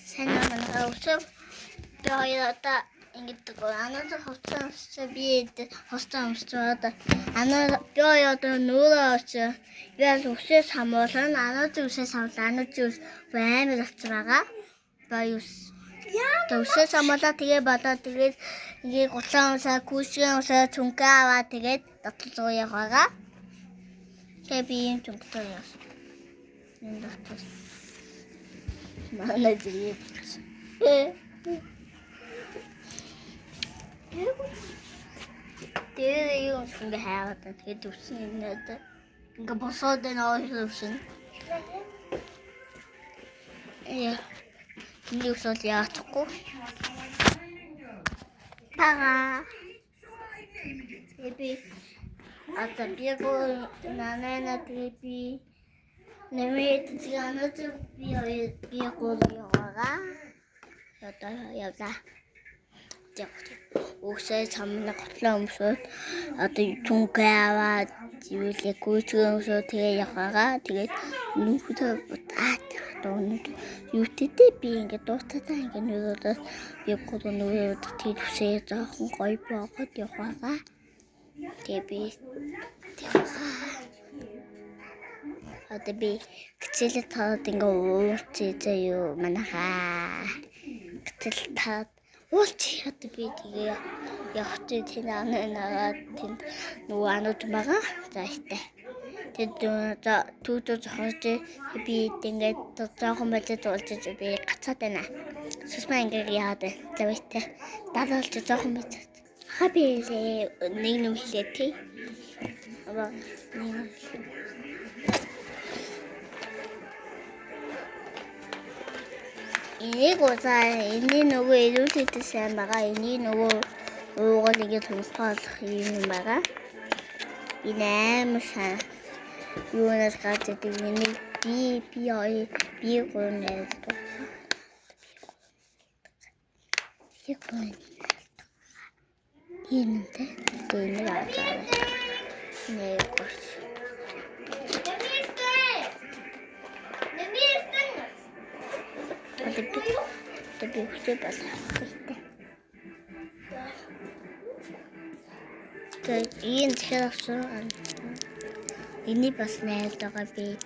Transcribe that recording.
Санаа өсөв яада ингэдэг анаад ховцсон би хостон өмсчөөд анаа яада нөөрөөч яал үсээс хамуулан анаад үсээс хамуулан анаад үс баймир авчрага баюус үсээс хамуулаа тэгээ болоод тэгээд ингээ гутлаа усаа күшгэн усаа цүнхээ аваа тэгээд дотор зоо яваага тэгээ би юм цүнхтэй яас энэ дотор манай дээ Тэгээ юу ингэ хайгаад тэгээд үсэн инээд ингээ босоод нөө үсэн. Энийг үсэл яахгүй. Тага. Би ата биего нанана би нэмээд зянаад би гоолгоога. Ята. Үсээ цамна готлоо өмсөд одоо түнхээ аваад зүйлээ гүйцгэн өмсөд тэгээ яваагаа тэгээд нүхтэй бутаад дуунд юутэйтэй би ингээд дуутаатаа ингээд нүрөөдөө би гол нүрөөд тэгээд үсээ жоохон гоё боогод яваагаа тэгээ би одоо би гिचэлээ таад ингээд ууцээ юу манайхаа гिचэл таад уулч яд би тэгээ явах тийм нагаад тийм нөгөө анууд байгаа зааштай. Тэгээд түүдөө зохиож би ингээд жоохон болоод уулж би гацаад байна. Сүсмаа ингээд яад завьтай даалж жоохон бич. Хаби нэг юм хэлээ тий. Aber энийг энэ нөгөө илүүтэйтэй сайн байгаа. Энийг нөгөө уугал ингэ тусгаалах юм байгаа. Энэ амар сайн юунаас гарч идэг энийг би гонээд энэтэй энэ яагаад нэг гос Tapi udah pasang kita. Ini sekarang ini pas naik tak habis.